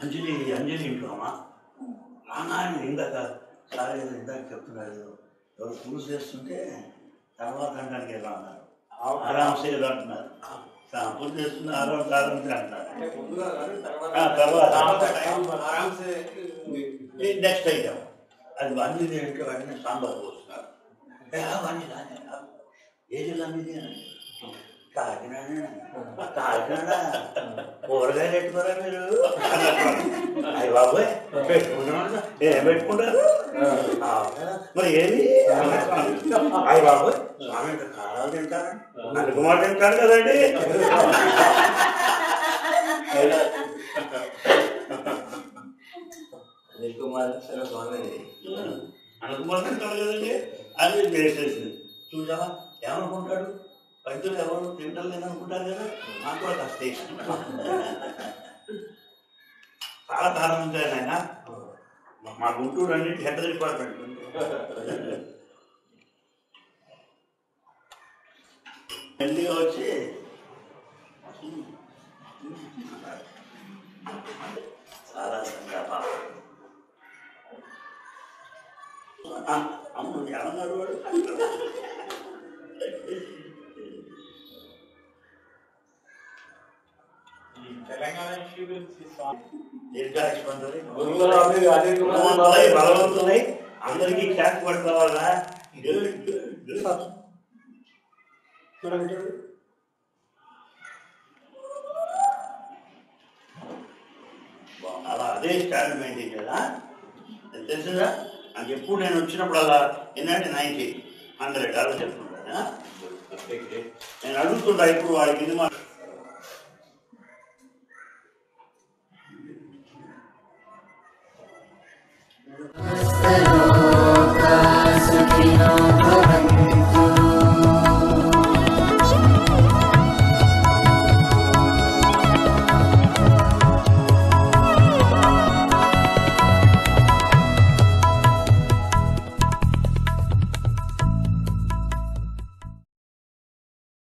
అంజలి అంజలి ఇంట్లో అమ్మా రాగానే ఇందాక సార్ ఏదో ఇందాక చెప్తున్నాడు ఎవరు పూజ చేస్తుంటే తర్వాత అంటానికి ఎలా అన్నారు ఆరాంసే ఏదో అంటున్నారు పూజ చేస్తున్న ఆరాంసే అంటున్నారు తర్వాత నెక్స్ట్ ఐటమ్ అది అంజలి ఇంట్లో వెంటనే సాంబార్ పోస్తున్నారు ఏ జిల్లా మీది అని కాకినాడ కూరగాయలు పెట్టుకోరా మీరు అయ్యి బాబోయ్ పెట్టుకుంటున్నా ఏం పెట్టుకుంటారు మరి ఏమి అయ్యి బాబోయ్ స్వామి ఇంకా కారాలు తింటారా అనుకుమార్ తింటాడు కదండి అనుకుమార్ తింటాడు కదండి అది వేసేసింది చూసావా ఏమనుకుంటాడు వైద్యులు ఎవరు తింటలు లేదనుకుంటారు కదా నాకు కూడా కాస్త చాలా కారణం ఉంటాయి ఆయన మా గుంటూరు అన్నింటి హెడ్ డిపార్ట్మెంట్ మెల్లిగా వచ్చి చాలా సంగప అమ్మ ఏమన్నాడు వాడు బలవంతున్నాయి అందరికీ క్యాష్ పట్టుకోవాలా అలా అదే స్టాండ్ మెయింటైన్ కదా తెలిసిందా నాకు ఎప్పుడు నేను వచ్చినప్పుడు అలా ఏంటంటే 90 100 అలా చెప్తుంటా నేను అడుగుతుంటా ఇప్పుడు వాడికి ఇది Sukhino